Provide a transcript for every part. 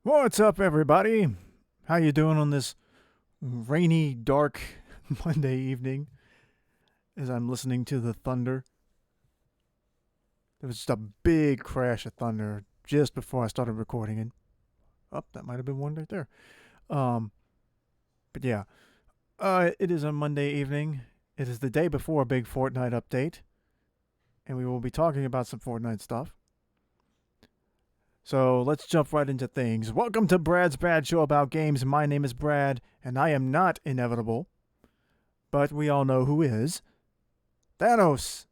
What's up, everybody? How you doing on this rainy, dark Monday evening? As I'm listening to the thunder, there was just a big crash of thunder just before I started recording it. Oh, that might have been one right there. Um, but yeah, it is a Monday evening. It is the day before a big Fortnite update, and we will be talking about some Fortnite stuff. So let's jump right into things. Welcome to Brad's Bad Show about games. My name is Brad, and I am not inevitable, but we all know who is. Thanos,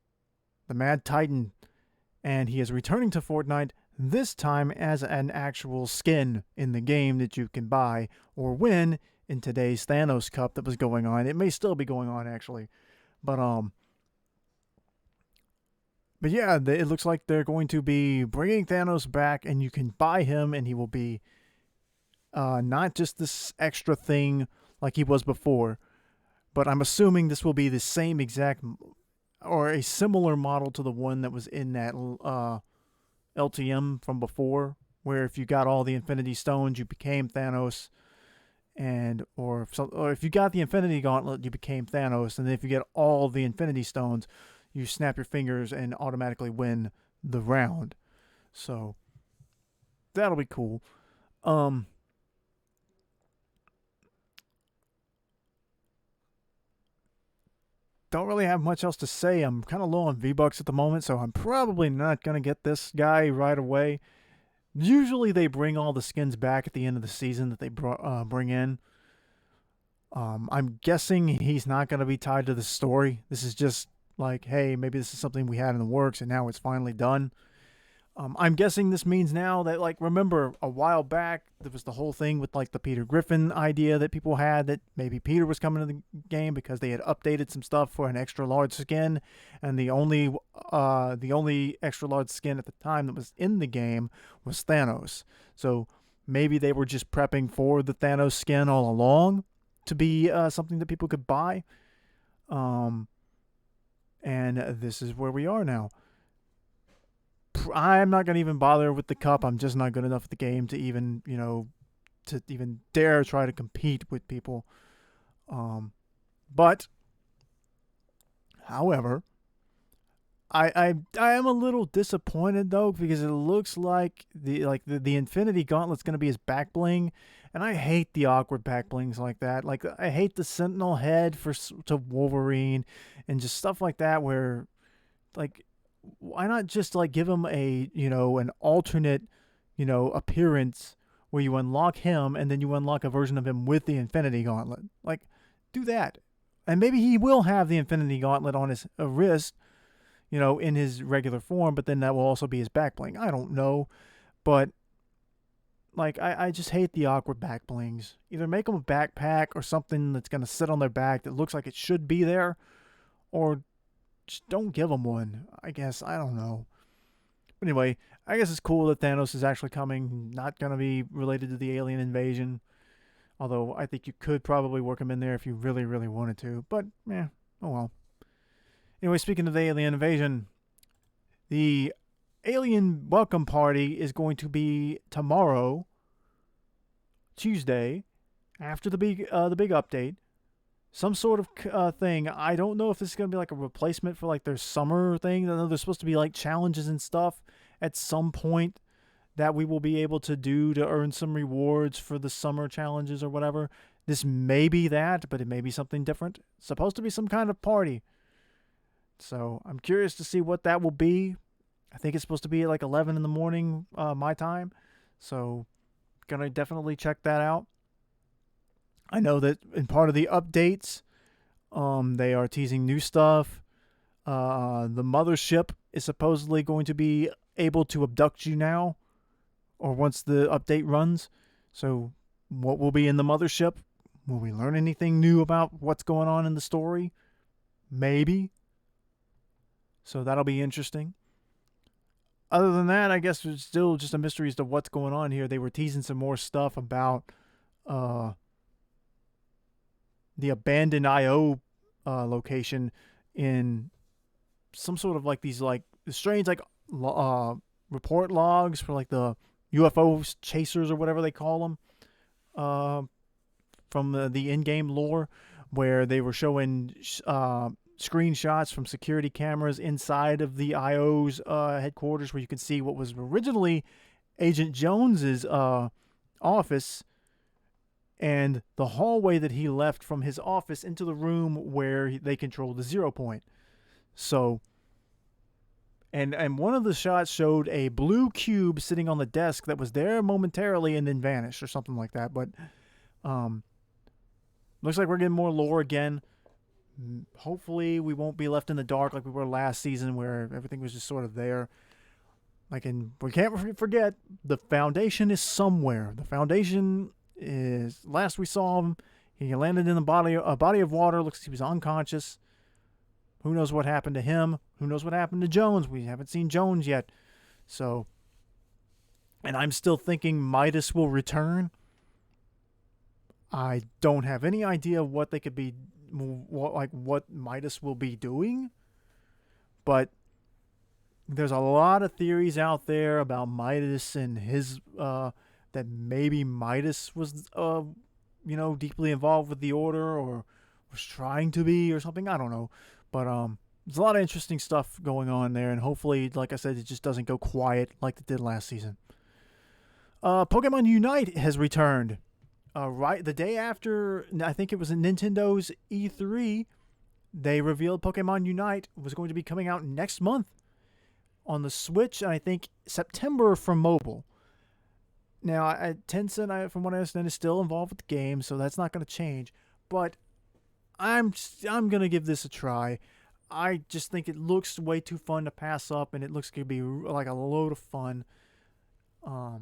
the Mad Titan, and he is returning to Fortnite, this time as an actual skin in the game that you can buy or win in today's Thanos Cup that was going on. It may still be going on actually, but yeah, it looks like they're going to be bringing Thanos back, and you can buy him, and he will be not just this extra thing like he was before, but I'm assuming this will be the same exact or a similar model to the one that was in that LTM from before, where if you got all the Infinity Stones, you became Thanos, and or if you got the Infinity Gauntlet, you became Thanos, and then if you get all the Infinity Stones, you snap your fingers and automatically win the round. So that'll be cool. Um, don't really have much else to say. I'm kind of low on V-Bucks at the moment, so I'm probably not going to get this guy right away. Usually they bring all the skins back at the end of the season that they bring in. I'm guessing he's not going to be tied to the story. This is just like, hey, maybe this is something we had in the works and now it's finally done. I'm guessing this means now that, like, remember a while back there was the whole thing with like the Peter Griffin idea that people had that maybe Peter was coming to the game because they had updated some stuff for an extra large skin, and the only extra large skin at the time that was in the game was Thanos. So maybe they were just prepping for the Thanos skin all along to be something that people could buy. Um, and this is where we are now. I'm not gonna even bother with the cup. I'm just not good enough at the game to even to even dare try to compete with people. Um, but however, I am a little disappointed though, because it looks like the Infinity Gauntlet's gonna be his back bling, and I hate the awkward back blings like that. Like, I hate the Sentinel head to Wolverine and just stuff like that where, like, why not just like give him an alternate appearance where you unlock him and then you unlock a version of him with the Infinity Gauntlet. Like, do that, and maybe he will have the Infinity Gauntlet on his wrist, in his regular form, but then that will also be his back bling. I don't know, but like, I just hate the awkward back blings. Either make them a backpack or something that's gonna sit on their back that looks like it should be there, or just don't give them one. I guess, I don't know. But anyway, I guess it's cool that Thanos is actually coming. Not gonna be related to the alien invasion, although I think you could probably work him in there if you really, really wanted to. But yeah, oh well. Anyway, speaking of the alien invasion, the alien welcome party is going to be tomorrow, Tuesday, after the big update. Some sort of thing. I don't know if this is going to be like a replacement for like their summer thing. I know there's supposed to be like challenges and stuff at some point that we will be able to do to earn some rewards for the summer challenges or whatever. This may be that, but it may be something different. It's supposed to be some kind of party. So I'm curious to see what that will be. I think it's supposed to be at like 11 in the morning, my time. So gonna definitely check that out. I know that in part of the updates, they are teasing new stuff. The mothership is supposedly going to be able to abduct you now, or once the update runs. So, what will be in the mothership? Will we learn anything new about what's going on in the story? Maybe. So that'll be interesting. Other than that, I guess it's still just a mystery as to what's going on here. They were teasing some more stuff about uh, the abandoned IO location in some sort of like these like strange like report logs for like the UFO chasers or whatever they call them, from the in-game lore, where they were showing screenshots from security cameras inside of the IO's headquarters, where you can see what was originally Agent Jones's office, and the hallway that he left from his office into the room where they control the 0 point. So, and one of the shots showed a blue cube sitting on the desk that was there momentarily and then vanished or something like that. But looks like we're getting more lore again. Hopefully we won't be left in the dark like we were last season, where everything was just sort of there. Like, and we can't forget, the Foundation is somewhere. The Foundation is, last we saw him, he landed in a body of water. Looks like he was unconscious. Who knows what happened to him? Who knows what happened to Jones? We haven't seen Jones yet. So, and I'm still thinking Midas will return. I don't have any idea what they could be, what Midas will be doing. But there's a lot of theories out there about Midas and his, that maybe Midas was, deeply involved with the Order, or was trying to be, or something. I don't know. But there's a lot of interesting stuff going on there, and hopefully, like I said, it just doesn't go quiet like it did last season. Pokemon Unite has returned. Right the day after, I think it was in Nintendo's E3, they revealed Pokemon Unite was going to be coming out next month on the Switch, and I think September for mobile. Now, Tencent, from what I understand, is still involved with the game, so that's not going to change. But I'm going to give this a try. I just think it looks way too fun to pass up, and it looks going to be like a load of fun. I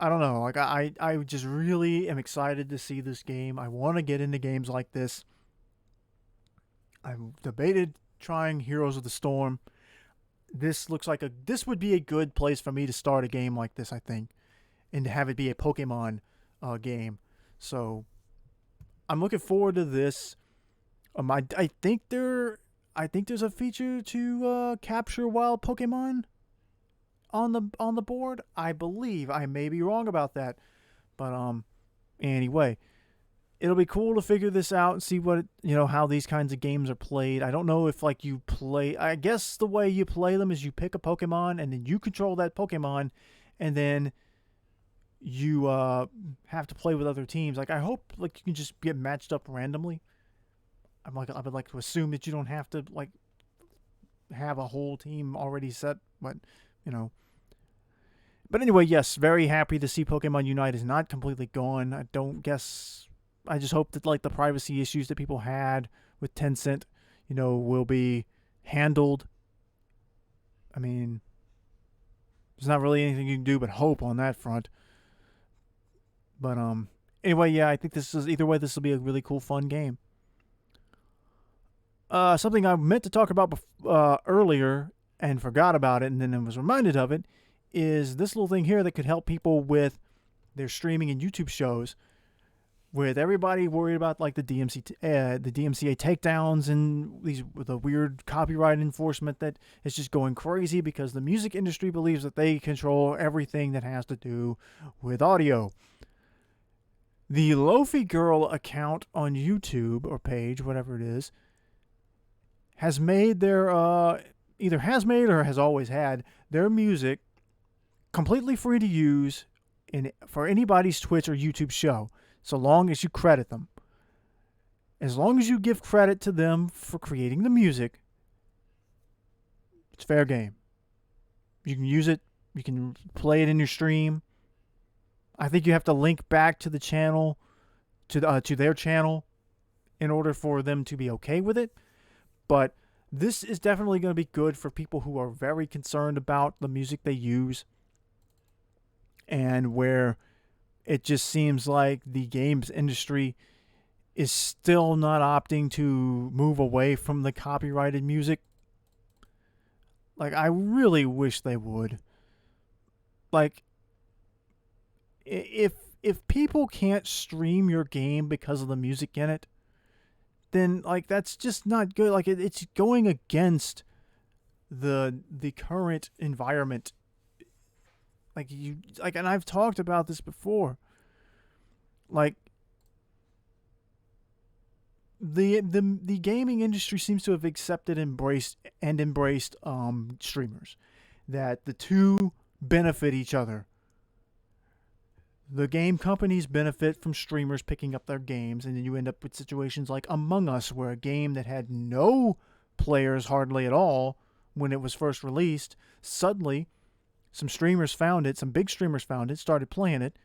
don't know. Like, I just really am excited to see this game. I want to get into games like this. I've debated trying Heroes of the Storm. This looks like this would be a good place for me to start a game like this, I think, and to have it be a Pokemon game. So I'm looking forward to this. I think there's a feature to capture wild Pokemon on the board. I believe. I may be wrong about that, but anyway, it'll be cool to figure this out and see what how these kinds of games are played. I don't know if you play. I guess the way you play them is you pick a Pokemon and then you control that Pokemon, and then you have to play with other teams. I hope you can just get matched up randomly. I would like to assume that you don't have to have a whole team already set, but But anyway, yes, very happy to see Pokemon Unite is not completely gone. I just hope that the privacy issues that people had with Tencent, will be handled. I mean, there's not really anything you can do but hope on that front. But anyway, yeah, I think this will be a really cool, fun game. Something I meant to talk about earlier and forgot about it, and then I was reminded of it, is this little thing here that could help people with their streaming and YouTube shows. With everybody worried about the DMCA takedowns and the weird copyright enforcement that is just going crazy because the music industry believes that they control everything that has to do with audio. The Lofi Girl account on YouTube, or page, whatever it is, has made their either has made or has always had their music completely free to use for anybody's Twitch or YouTube show, so long as you credit them. As long as you give credit to them for creating the music, it's fair game. You can use it. You can play it in your stream. I think you have to link back to the channel, to their channel, in order for them to be okay with it. But this is definitely going to be good for people who are very concerned about the music they use, and where it just seems like the games industry is still not opting to move away from the copyrighted music. I really wish they would. If people can't stream your game because of the music in it, then that's just not good. It's going against the current environment. And I've talked about this before. Like the gaming industry seems to have embraced streamers, that the two benefit each other. The game companies benefit from streamers picking up their games, and then you end up with situations like Among Us, where a game that had no players hardly at all when it was first released, suddenly some streamers found it, some big streamers found it, started playing it,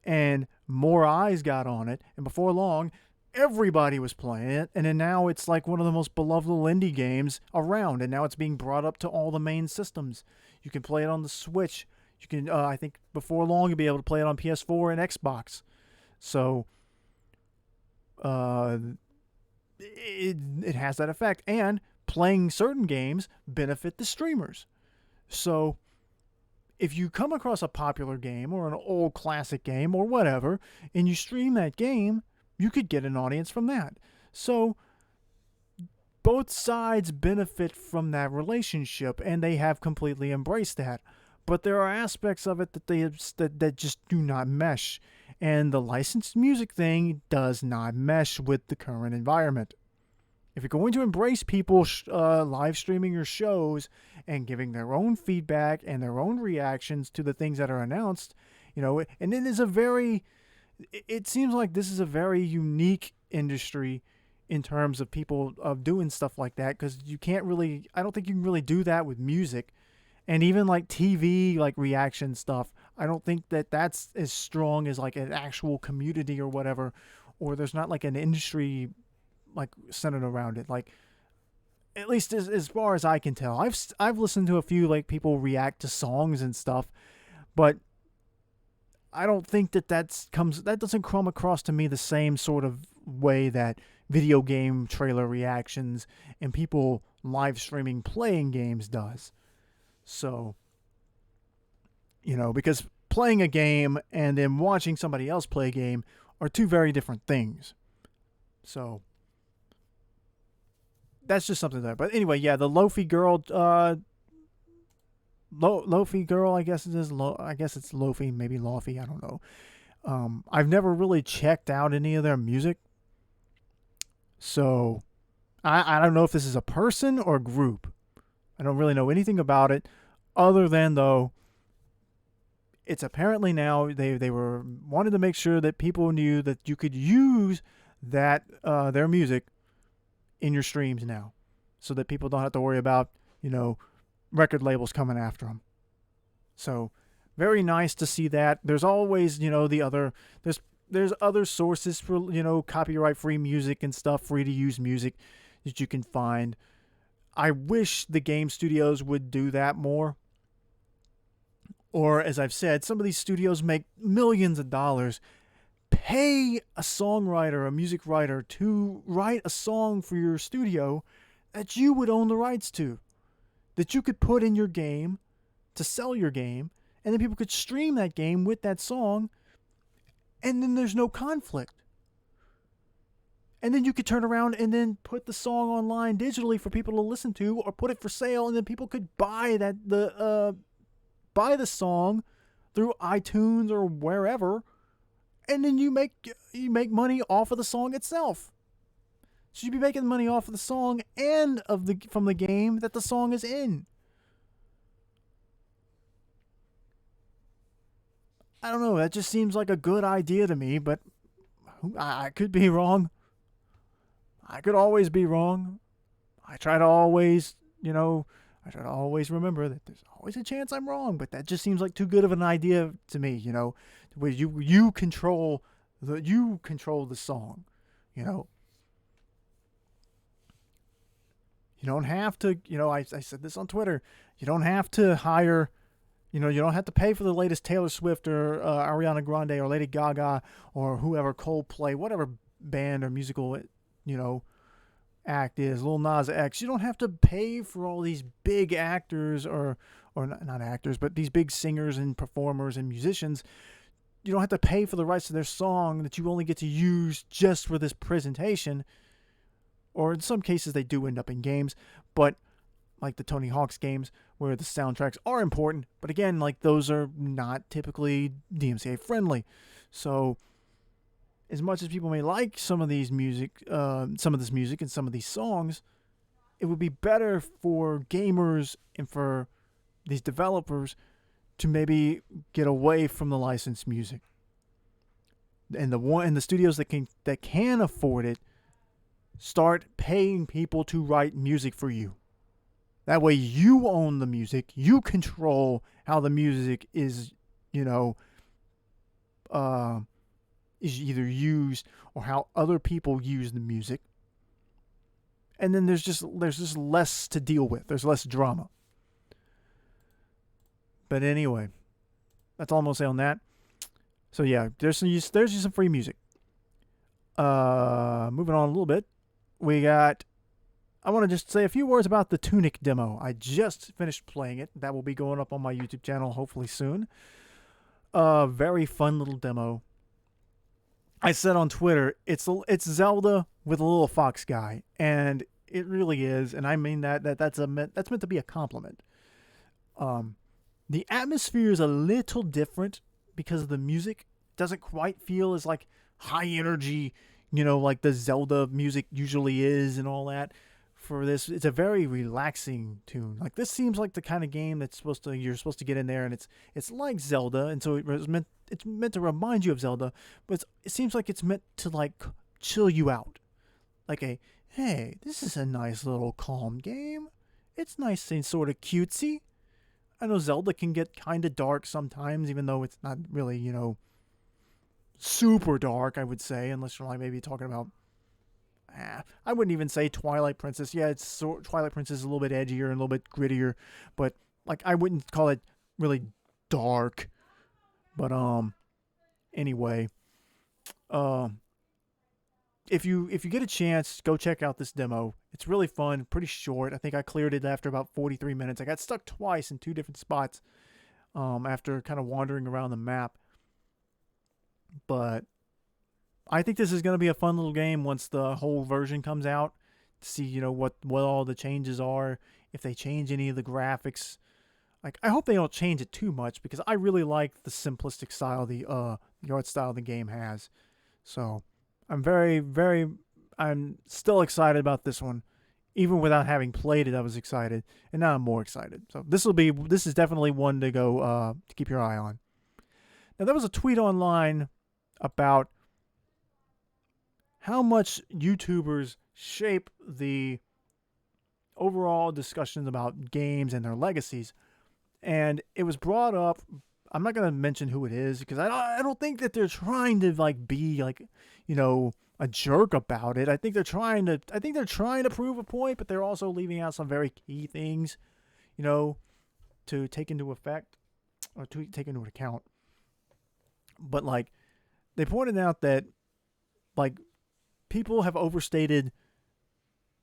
and more eyes got on it, and before long, everybody was playing it, and then now it's like one of the most beloved indie games around, and now it's being brought up to all the main systems. You can play it on the Switch. You can, I think, before long, you'll be able to play it on PS4 and Xbox. So, it has that effect, and playing certain games benefit the streamers. So, if you come across a popular game or an old classic game or whatever, and you stream that game, you could get an audience from that. So both sides benefit from that relationship, and they have completely embraced that. But there are aspects of it that just do not mesh, and the licensed music thing does not mesh with the current environment. If you're going to embrace people live streaming your shows and giving their own feedback and their own reactions to the things that are announced, and it seems like this is a very unique industry in terms of people of doing stuff like that, because I don't think you can really do that with music. And even like TV, like reaction stuff, I don't think that that's as strong as like an actual community or whatever, or there's not like an industry like centered around it. Like, at least as far as I can tell, I've listened to a few like people react to songs and stuff, but I don't think that doesn't come across to me the same sort of way that video game trailer reactions and people live streaming playing games does. So, because playing a game and then watching somebody else play a game are two very different things. So, that's just something there. But anyway, yeah, the Lofi Girl, Lofi Girl, I guess it is. I guess it's Lofi, maybe Lofi, I don't know. I've never really checked out any of their music. So, I don't know if this is a person or a group. I don't really know anything about it, other than, though, it's apparently now they were wanted to make sure that people knew that you could use that their music in your streams now, so that people don't have to worry about record labels coming after them. So very nice to see that. There's always there's other sources for copyright free music and stuff, free to use music that you can find. I wish the game studios would do that more. Or, as I've said, some of these studios make millions of dollars. Pay a songwriter, a music writer, to write a song for your studio that you would own the rights to, that you could put in your game to sell your game, and then people could stream that game with that song, and then there's no conflict. And then you could turn around and then put the song online digitally for people to listen to, or put it for sale, and then people could buy the song through iTunes or wherever, and then you make money off of the song itself. So you'd be making money off of the song and from the game that the song is in. I don't know. That just seems like a good idea to me, but I could be wrong. I could always be wrong. I try to always remember that there's always a chance I'm wrong, but that just seems like too good of an idea to me, where you control the song, You don't have to, I said this on Twitter, you don't have to hire, you don't have to pay for the latest Taylor Swift or Ariana Grande or Lady Gaga or whoever, Coldplay, whatever band or musical, act is, Lil Nas X. You don't have to pay for all these big actors or not actors, but these big singers and performers and musicians. You don't have to pay for the rights to their song that you only get to use just for this presentation. Or in some cases they do end up in games, but like the Tony Hawk's games where the soundtracks are important, but again, like those are not typically DMCA friendly. So as much as people may like some of these some of this music and some of these songs, it would be better for gamers and for these developers to maybe get away from the licensed music. And the studios that can afford it, start paying people to write music for you. That way you own the music, you control how the music is, is either used or how other people use the music. And then there's just less to deal with. There's less drama. But anyway, that's all I'm gonna say on that. So yeah, there's just some free music. Moving on a little bit, I want to just say a few words about the Tunic demo. I just finished playing it. That will be going up on my YouTube channel hopefully soon. Very fun little demo. I said on Twitter, it's Zelda with a little fox guy, and it really is, and I mean that's meant to be a compliment. The atmosphere is a little different because of the music. It doesn't quite feel as like high energy, like the Zelda music usually is and all that. For this, it's a very relaxing tune. Like this seems like the kind of game that's you're supposed to get in there, and it's like Zelda, and so it's meant to remind you of Zelda, but it seems like it's meant to like chill you out. Like hey, this is a nice little calm game. It's nice and sort of cutesy. I know Zelda can get kind of dark sometimes, even though it's not really, super dark, I would say, unless you're like maybe talking about, I wouldn't even say Twilight Princess. Yeah, Twilight Princess is a little bit edgier and a little bit grittier, but like I wouldn't call it really dark. But anyway, if you get a chance, go check out this demo. It's really fun, pretty short. I think I cleared it after about 43 minutes. I got stuck twice in 2 different spots after kind of wandering around the map. But I think this is going to be a fun little game once the whole version comes out. To see, what all the changes are, if they change any of the graphics. Like, I hope they don't change it too much because I really like the simplistic style the art style the game has. So I'm still excited about this one. Even without having played it, I was excited, and now I'm more excited. So this is definitely one to go to keep your eye on. Now there was a tweet online about how much YouTubers shape the overall discussions about games and their legacies, and it was brought up. I'm not going to mention who it is because I don't think that they're trying to like be like a jerk about it. I think they're trying to prove a point, but they're also leaving out some very key things, to take into effect or to take into account. But like they pointed out that like people have overstated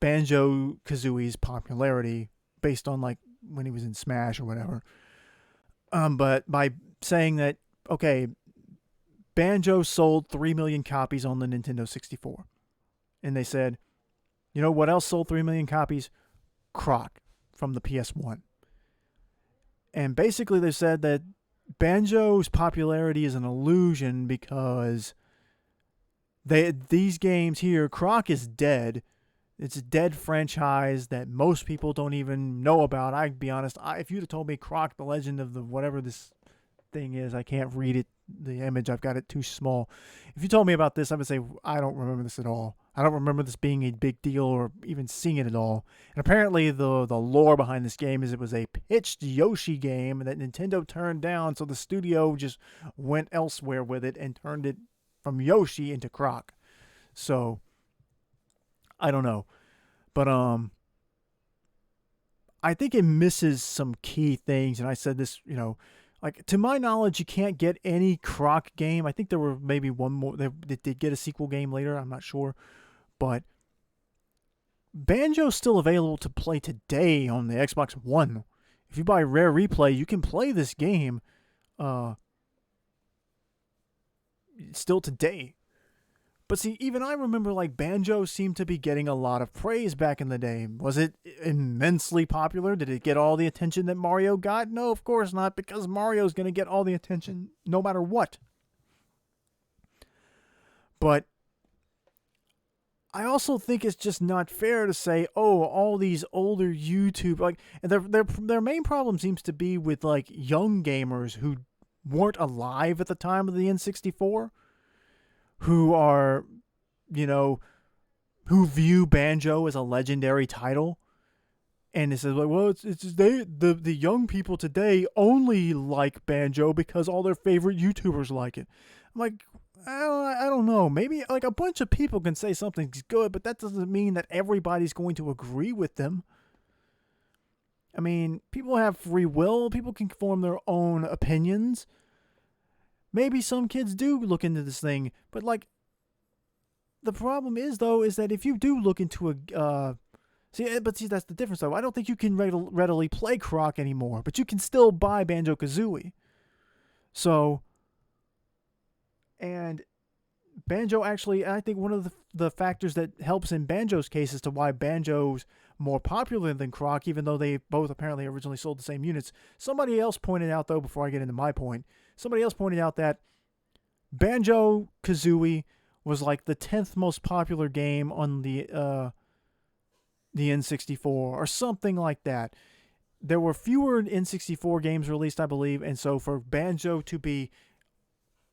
Banjo-Kazooie's popularity based on like when he was in Smash or whatever. But by saying that, okay, Banjo sold 3 million copies on the Nintendo 64. And they said, what else sold 3 million copies? Croc from the PS1. And basically they said that Banjo's popularity is an illusion because these games here, Croc is dead. It's a dead franchise that most people don't even know about. I'd be honest, if you'd have told me Croc, the Legend of the whatever this thing is, I can't read it, the image, I've got it too small. If you told me about this, I would say, I don't remember this at all. I don't remember this being a big deal or even seeing it at all. And apparently the lore behind this game is it was a pitched Yoshi game that Nintendo turned down, so the studio just went elsewhere with it and turned it from Yoshi into Croc. So I don't know. But I think it misses some key things, and I said this, like to my knowledge, you can't get any Croc game. I think there were maybe one more. They did get a sequel game later. I'm not sure, but Banjo's still available to play today on the Xbox One. If you buy Rare Replay, you can play this game still today. But see, even I remember like Banjo seemed to be getting a lot of praise back in the day. Was it immensely popular? Did it get all the attention that Mario got? No, of course not, because Mario's going to get all the attention no matter what. But I also think it's just not fair to say, oh, all these older YouTube like their main problem seems to be with like young gamers who weren't alive at the time of the N64, who are, you know, who view Banjo as a legendary title. And it says like, well, the young people today only like Banjo because all their favorite YouTubers like it. I'm like, I don't know. Maybe like a bunch of people can say something's good, but that doesn't mean that everybody's going to agree with them. I mean, people have free will. People can form their own opinions. Maybe some kids do look into this thing, but like, the problem is though, is that if you do look into a see, that's the difference though. I don't think you can readily play Croc anymore, but you can still buy Banjo-Kazooie. So, and Banjo actually, I think one of the factors that helps in Banjo's case as to why Banjo's more popular than Croc, even though they both apparently originally sold the same units. Somebody else pointed out though, before I get into my point, somebody else pointed out that Banjo-Kazooie was like the 10th most popular game on the N64 or something like that. There were fewer N64 games released, I believe, and so for Banjo to be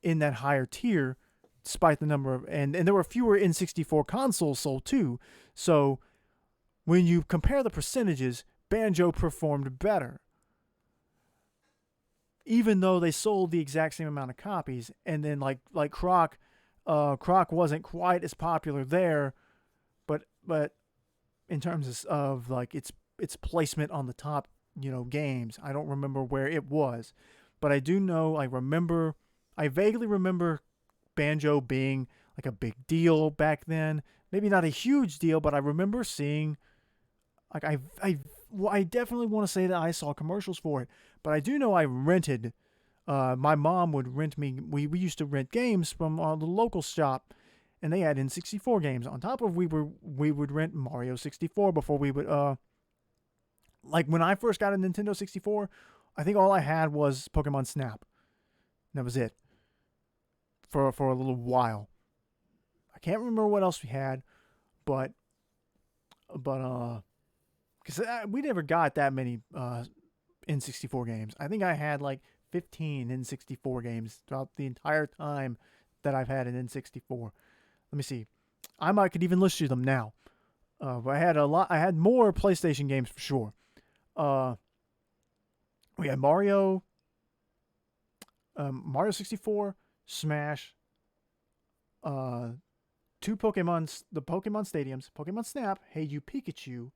in that higher tier, despite the number of and there were fewer N64 consoles sold too. So when you compare the percentages, Banjo performed better. Even though they sold the exact same amount of copies, and then like Croc, Croc wasn't quite as popular there, but in terms of like its placement on the top, games, I don't remember where it was, but I do know I vaguely remember Banjo being like a big deal back then. Maybe not a huge deal, but I remember seeing like I definitely want to say that I saw commercials for it, but I do know I rented. My mom would rent me. We used to rent games from the local shop, and they had N64 games. On top of we would rent Mario 64 before we would like when I first got a Nintendo 64, I think all I had was Pokemon Snap. And that was it. For a little while. I can't remember what else we had, but because we never got that many N64 games. I think I had like 15 N64 games throughout the entire time that I've had an N64. Let me see. I could even list you them now. But I had a lot. I had more PlayStation games for sure. We had Mario 64, Smash, two Pokemon, the Pokemon Stadiums, Pokemon Snap, Hey You Pikachu,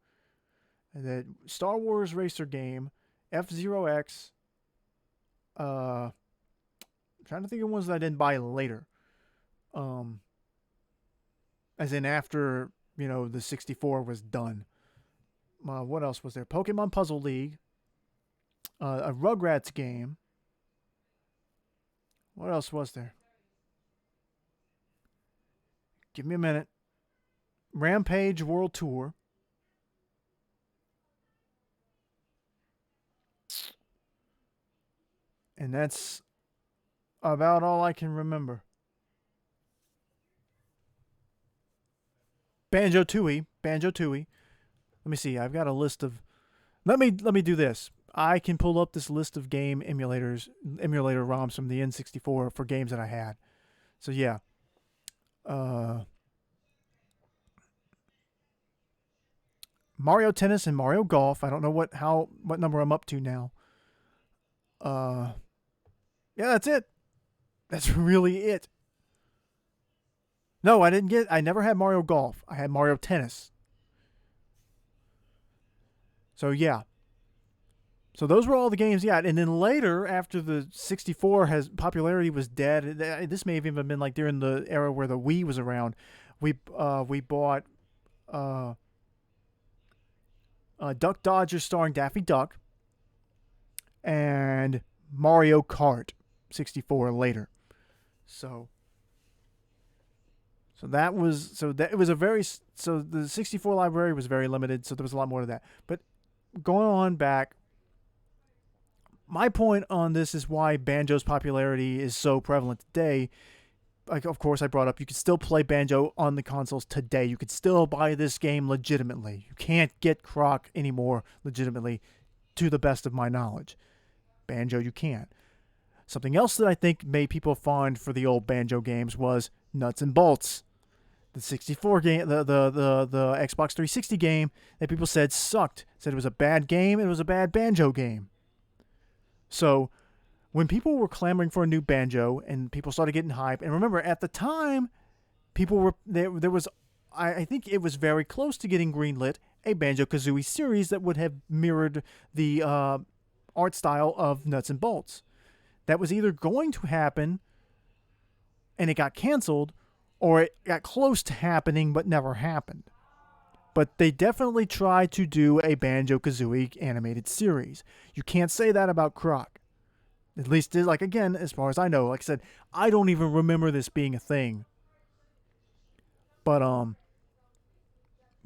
and then Star Wars Racer game, F-Zero X. I'm trying to think of ones that I didn't buy later. As in after, the 64 was done. What else was there? Pokemon Puzzle League, a Rugrats game. What else was there? Give me a minute. Rampage World Tour. And that's about all I can remember. Banjo-Tooie. Let me see. I've got a list of. Let me do this. I can pull up this list of game emulator ROMs from the N64 for games that I had. So yeah. Mario Tennis and Mario Golf. I don't know what number I'm up to now. Yeah, that's it. That's really it. No, I never had Mario Golf. I had Mario Tennis. So yeah. So those were all the games, yeah. And then later, after the 64 popularity was dead, this may have even been like during the era where the Wii was around. We bought Duck Dodgers starring Daffy Duck and Mario Kart 64 later. So That it was a very so the 64 library was very limited, so there was a lot more to that. But going on back, my point on this is why Banjo's popularity is so prevalent today. Like, of course, I brought up you can still play Banjo on the consoles today. You could still buy this game legitimately. You can't get Croc anymore legitimately, to the best of my knowledge. Banjo, you can. Something else that I think made people fond for the old Banjo games was Nuts and Bolts. The 64 game, the Xbox 360 game that people said sucked. Said it was a bad game. It was a bad Banjo game. So when people were clamoring for a new Banjo and people started getting hype, and remember at the time, people were there was I think it was very close to getting greenlit a Banjo-Kazooie series that would have mirrored the art style of Nuts and Bolts. That was either going to happen and it got canceled, or it got close to happening but never happened. But they definitely tried to do a Banjo-Kazooie animated series. You can't say that about Croc. At least, like, again, as far as I know, like I said, I don't even remember this being a thing. But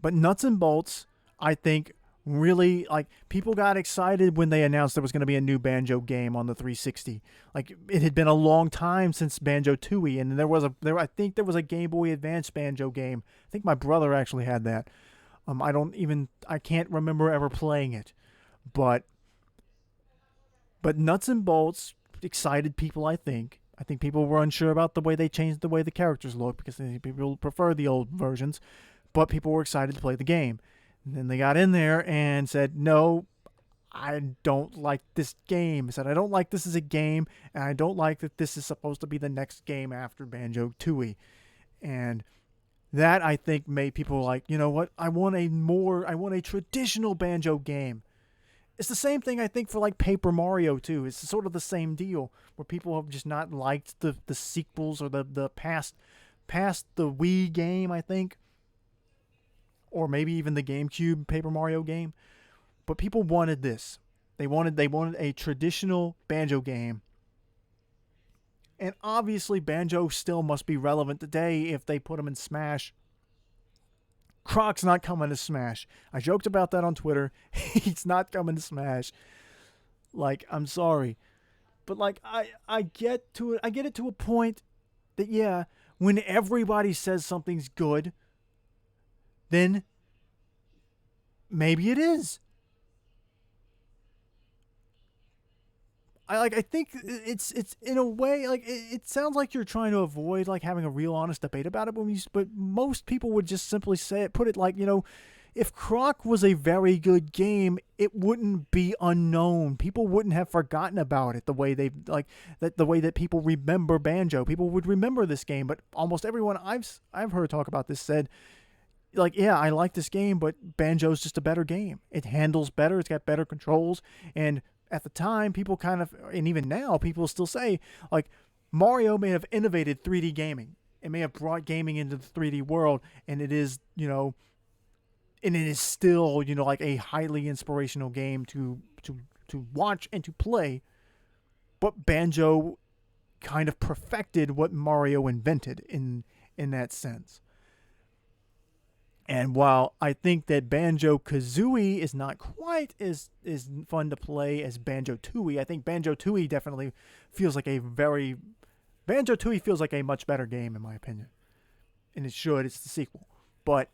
Nuts and Bolts, I think, really, like, people got excited when they announced there was going to be a new Banjo game on the 360. Like, it had been a long time since Banjo Tooie, and I think there was a Game Boy Advance Banjo game. I think my brother actually had that. I can't remember ever playing it, but Nuts and Bolts excited people. I think people were unsure about the way they changed the way the characters look because people prefer the old versions, but people were excited to play the game. And then they got in there and said, "No, I don't like this game." I said, "I don't like this as a game, and I don't like that this is supposed to be the next game after Banjo Tooie," and that, I think, made people like, you know what? I want a traditional Banjo game. It's the same thing, I think, for like Paper Mario too. It's sort of the same deal where people have just not liked the sequels or the past the Wii game, I think, or maybe even the GameCube Paper Mario game. But people wanted this. They wanted a traditional Banjo game. And obviously, Banjo still must be relevant today if they put him in Smash. Croc's not coming to Smash. I joked about that on Twitter. He's not coming to Smash. Like, I'm sorry. But, like, I get it to a point that, yeah, when everybody says something's good, then maybe it is. I think it's in a way, like, it sounds like you're trying to avoid like having a real honest debate about it, but most people would just simply put it like, you know, if Croc was a very good game, it wouldn't be unknown. People wouldn't have forgotten about it the way the way that people remember Banjo. People would remember this game, but almost everyone I've heard talk about this said, like, yeah, I like this game, but Banjo's just a better game. It handles better, it's got better controls, and at the time, people kind of, and even now, people still say, like, Mario may have innovated 3D gaming. It may have brought gaming into the 3D world, and it is, you know, and it is still, you know, like a highly inspirational game to watch and to play. But Banjo kind of perfected what Mario invented in that sense. And while I think that Banjo-Kazooie is not quite as fun to play as Banjo-Tooie, I think Banjo-Tooie definitely feels like Banjo-Tooie feels like a much better game in my opinion. And it should, it's the sequel. But,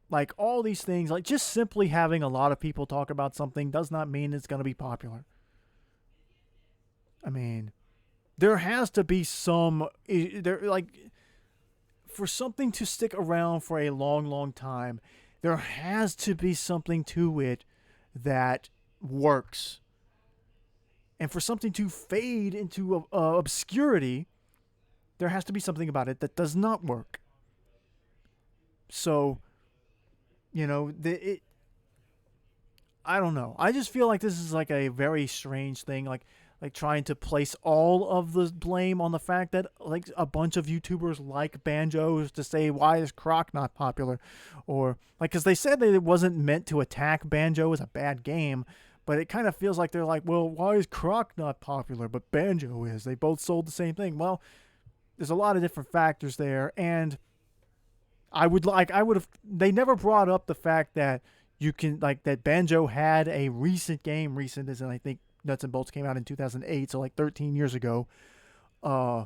like, all these things, like, just simply having a lot of people talk about something does not mean it's going to be popular. I mean, there has to be for something to stick around for a long, long time, there has to be something to it that works. And for something to fade into obscurity, there has to be something about it that does not work. So, you know, I don't know. I just feel like this is like a very strange thing. Like trying to place all of the blame on the fact that like a bunch of YouTubers like Banjos to say, why is Croc not popular? Or like, cause they said that it wasn't meant to attack Banjo as a bad game, but it kind of feels like they're like, well, why is Croc not popular? But Banjo is. They both sold the same thing. Well, there's a lot of different factors there, and I would have. They never brought up the fact that you can like that Banjo had a recent game, recent as in I think Nuts and Bolts came out in 2008, so like 13 years ago. Uh,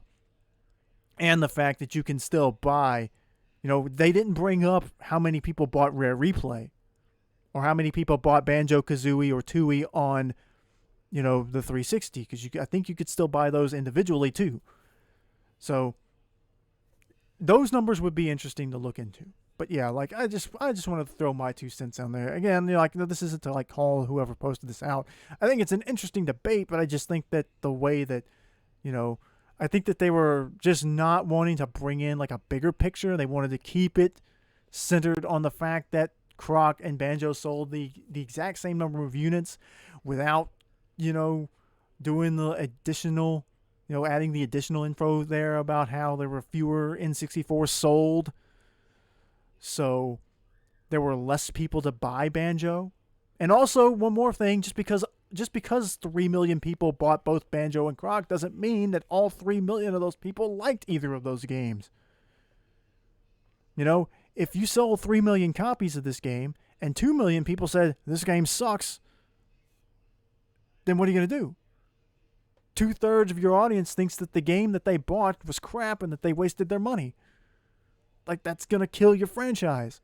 and the fact that you can still buy. They didn't bring up how many people bought Rare Replay or how many people bought Banjo Kazooie or Tooie on, the 360 because I think you could still buy those individually too. So those numbers would be interesting to look into. But yeah, like I just want to throw my 2 cents on there. Again, this isn't to like call whoever posted this out. I think it's an interesting debate, but I just think that the way that, I think that they were just not wanting to bring in like a bigger picture. They wanted to keep it centered on the fact that Croc and Banjo sold the exact same number of units without, doing the additional, adding the additional info there about how there were fewer N64 sold. So there were less people to buy Banjo. And also, one more thing, just because 3 million people bought both Banjo and Croc doesn't mean that all 3 million of those people liked either of those games. If you sell 3 million copies of this game and 2 million people said, this game sucks, then what are you going to do? 2/3 of your audience thinks that the game that they bought was crap and that they wasted their money. Like, that's going to kill your franchise.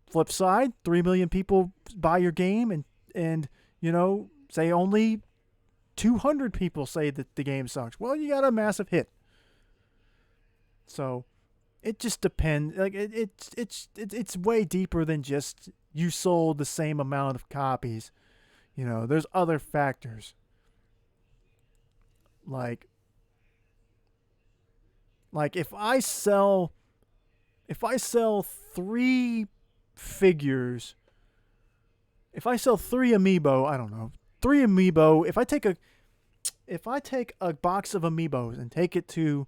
Flip side, 3 million people buy your game and say only 200 people say that the game sucks. Well, you got a massive hit. So it just depends. Like it's way deeper than just you sold the same amount of copies. There's other factors. Like if I sell 3 figures, if I sell 3 amiibo, I don't know, 3 amiibo, if I take a box of amiibos and take it to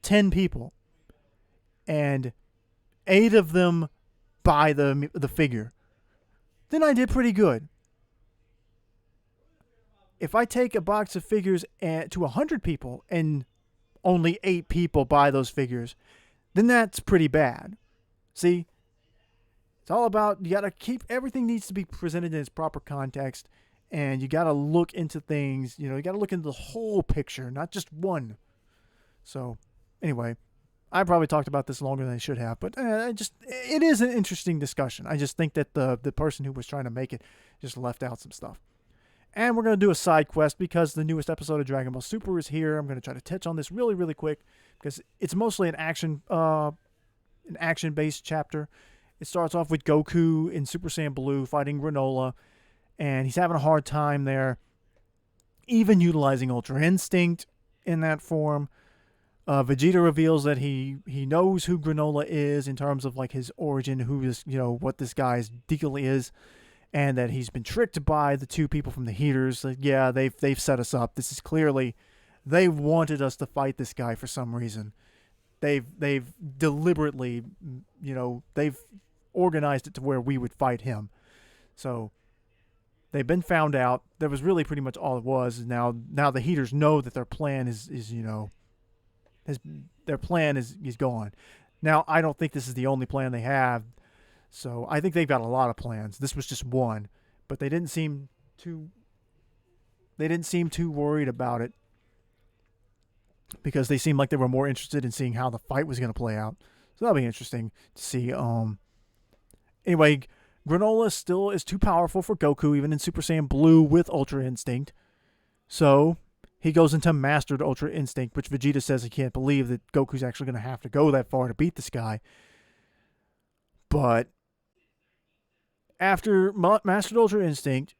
10 people and 8 of them buy the figure, then I did pretty good. If I take a box of figures to 100 people and only 8 people buy those figures, then that's pretty bad. See, it's all about, you got to keep, everything needs to be presented in its proper context, and you got to look into things, you got to look into the whole picture, not just one. So, anyway, I probably talked about this longer than I should have, but it is an interesting discussion. I just think that the person who was trying to make it just left out some stuff. And we're going to do a side quest because the newest episode of Dragon Ball Super is here. I'm going to try to touch on this really, really quick because it's mostly an action-based chapter. It starts off with Goku in Super Saiyan Blue fighting Granola, and he's having a hard time there, even utilizing Ultra Instinct in that form. Vegeta reveals that he knows who Granola is in terms of like his origin, who is, what this guy's deal is, and that he's been tricked by the 2 people from the Heaters. Like, yeah, they've set us up. This is clearly, they wanted us to fight this guy for some reason. They've deliberately, they've organized it to where we would fight him. So they've been found out. That was really pretty much all it was. Now the Heaters know that their plan is their plan is gone. Now, I don't think this is the only plan they have. So I think they've got a lot of plans. This was just one, but they didn't seem too worried about it because they seemed like they were more interested in seeing how the fight was going to play out. So that'll be interesting to see. Anyway, Granola still is too powerful for Goku, even in Super Saiyan Blue with Ultra Instinct. So he goes into Mastered Ultra Instinct, which Vegeta says he can't believe that Goku's actually going to have to go that far to beat this guy. But after Mastered Ultra Instinct,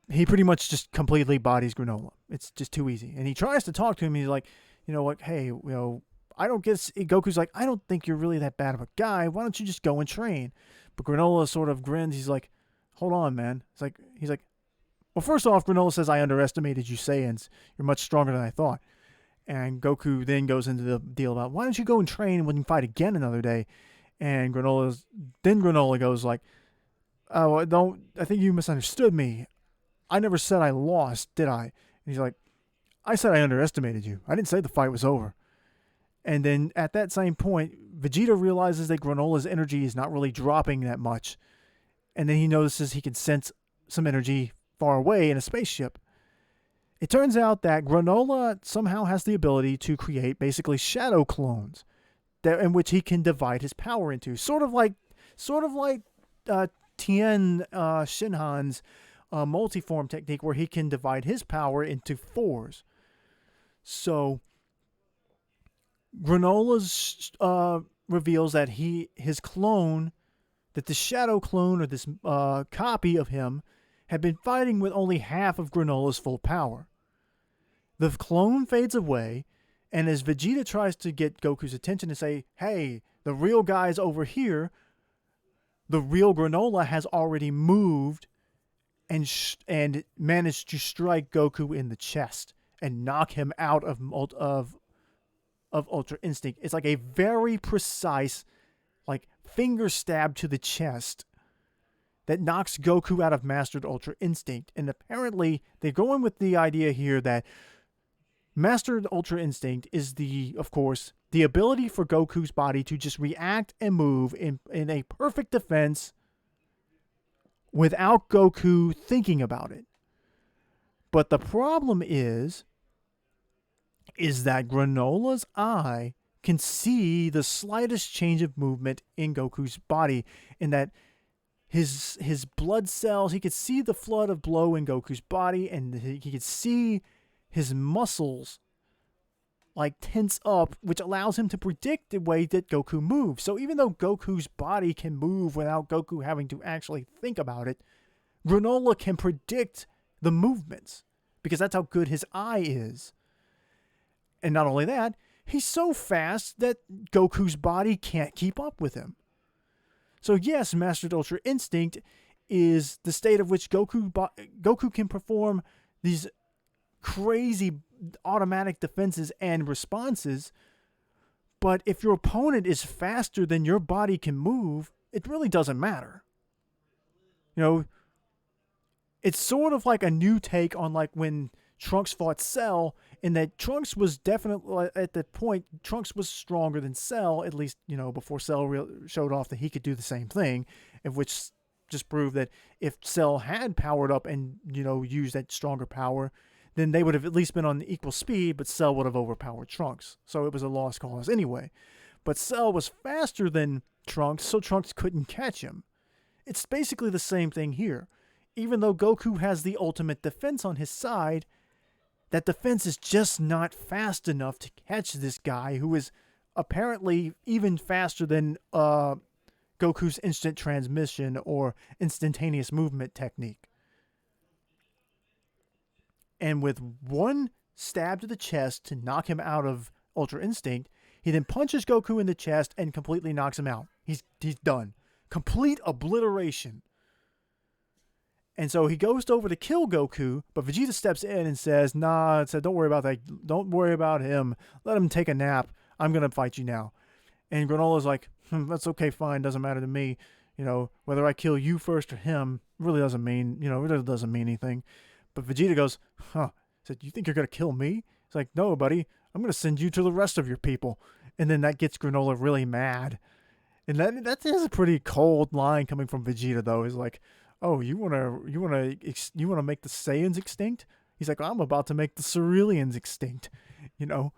he pretty much just completely bodies Granola. It's just too easy. And he tries to talk to him. He's like, hey, I don't guess. Goku's like, I don't think you're really that bad of a guy. Why don't you just go and train? But Granola sort of grins. He's like, hold on, man. He's like, well, first off, Granola says, I underestimated you Saiyans. You're much stronger than I thought. And Goku then goes into the deal about, why don't you go and train when you fight again another day? And Granola goes like, oh, I think you misunderstood me. I never said I lost, did I? And he's like, I said I underestimated you. I didn't say the fight was over. And then at that same point, Vegeta realizes that Granola's energy is not really dropping that much. And then he notices he can sense some energy far away in a spaceship. It turns out that Granola somehow has the ability to create basically shadow clones in which he can divide his power into, sort of like Tien Shinhan's multiform technique, where he can divide his power into fours. So Granola's reveals that his clone, that the shadow clone or this copy of him, had been fighting with only half of Granola's full power. The clone fades away, and as Vegeta tries to get Goku's attention and say, hey, the real guy's over here, the real Granola has already moved and managed to strike Goku in the chest and knock him out of Ultra Instinct. It's like a very precise, like, finger stab to the chest that knocks Goku out of Mastered Ultra Instinct. And apparently, they're going with the idea here that Mastered Ultra Instinct is of course, the ability for Goku's body to just react and move in a perfect defense without Goku thinking about it. But the problem is that Granola's eye can see the slightest change of movement in Goku's body, in that his blood cells, he could see the flood of blood in Goku's body, and he could see his muscles like tense up, which allows him to predict the way that Goku moves. So even though Goku's body can move without Goku having to actually think about it, Granola can predict the movements because that's how good his eye is. And not only that, he's so fast that Goku's body can't keep up with him. So yes, Mastered Ultra Instinct is the state of which Goku can perform these crazy automatic defenses and responses, but if your opponent is faster than your body can move, it really doesn't matter. You know, it's sort of like a new take on like when Trunks fought Cell, in that Trunks was definitely, at that point, Trunks was stronger than Cell, at least, you know, before Cell showed off that he could do the same thing, in which just proved that if Cell had powered up and, you know, used that stronger power, then they would have at least been on equal speed, but Cell would have overpowered Trunks. So it was a lost cause anyway. But Cell was faster than Trunks, so Trunks couldn't catch him. It's basically the same thing here. Even though Goku has the ultimate defense on his side, that defense is just not fast enough to catch this guy, who is apparently even faster than Goku's instant transmission or instantaneous movement technique. And with one stab to the chest to knock him out of Ultra Instinct, he then punches Goku in the chest and completely knocks him out. He's done. Complete obliteration. And so he goes over to kill Goku, but Vegeta steps in and says, nah, don't worry about that. Don't worry about him. Let him take a nap. I'm going to fight you now. And Granola's like, that's okay, fine. Doesn't matter to me. You know, whether I kill you first or him really doesn't mean, you know, it doesn't mean anything. But Vegeta goes, said, you think you're going to kill me? It's like, no, buddy, I'm going to send you to the rest of your people. And then that gets Granola really mad. And that is a pretty cold line coming from Vegeta, though. He's like, oh, you want to make the Saiyans extinct? He's like, I'm about to make the Ceruleans extinct, you know?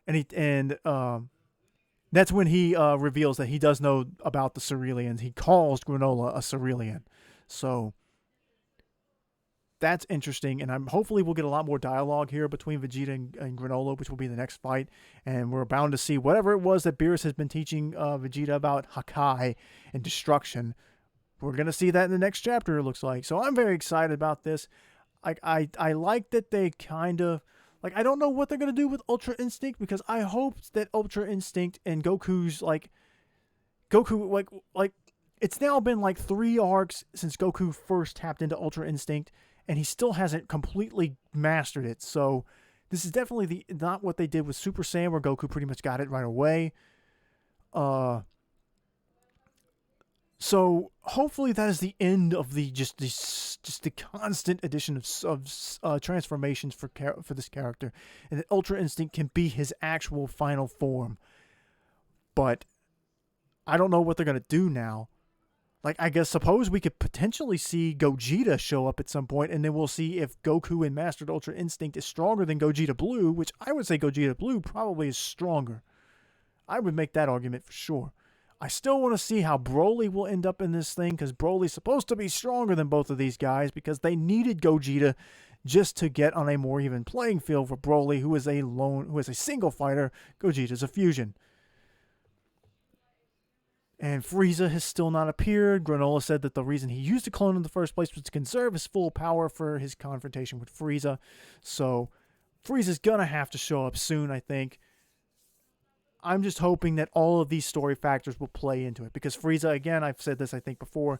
And that's when he reveals that he does know about the Ceruleans. He calls Granola a Cerulean. So that's interesting, and hopefully we'll get a lot more dialogue here between Vegeta and Granola, which will be the next fight, and we're bound to see whatever it was that Beerus has been teaching Vegeta about Hakai and destruction. We're going to see that in the next chapter, it looks like. So I'm very excited about this. I like that they kind of, like, I don't know what they're going to do with Ultra Instinct, because I hope that Ultra Instinct and Goku's, like, it's now been like 3 arcs since Goku first tapped into Ultra Instinct, and he still hasn't completely mastered it. So this is definitely not what they did with Super Saiyan, where Goku pretty much got it right away. So hopefully that is the end of the just the constant addition of transformations for this character, and that Ultra Instinct can be his actual final form. But I don't know what they're gonna do now. Like, I guess suppose we could potentially see Gogeta show up at some point, and then we'll see if Goku in Mastered Ultra Instinct is stronger than Gogeta Blue, which I would say Gogeta Blue probably is stronger. I would make that argument for sure. I still want to see how Broly will end up in this thing, because Broly's supposed to be stronger than both of these guys, because they needed Gogeta just to get on a more even playing field for Broly, who is a single fighter. Gogeta's a fusion. And Frieza has still not appeared. Granola said that the reason he used a clone in the first place was to conserve his full power for his confrontation with Frieza. So Frieza's gonna have to show up soon, I think. I'm just hoping that all of these story factors will play into it. Because Frieza, again, I've said this I think before,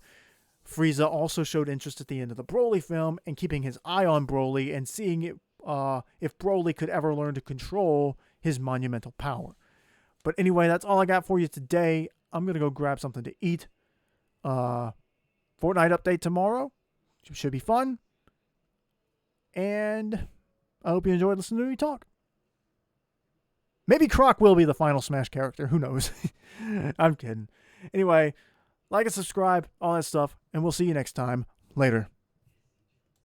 Frieza also showed interest at the end of the Broly film and keeping his eye on Broly and seeing if Broly could ever learn to control his monumental power. But anyway, that's all I got for you today. I'm going to go grab something to eat. Fortnite update tomorrow. Should be fun. And I hope you enjoyed listening to me talk. Maybe Croc will be the final Smash character. Who knows? I'm kidding. Anyway, like and subscribe, all that stuff, and we'll see you next time. Later.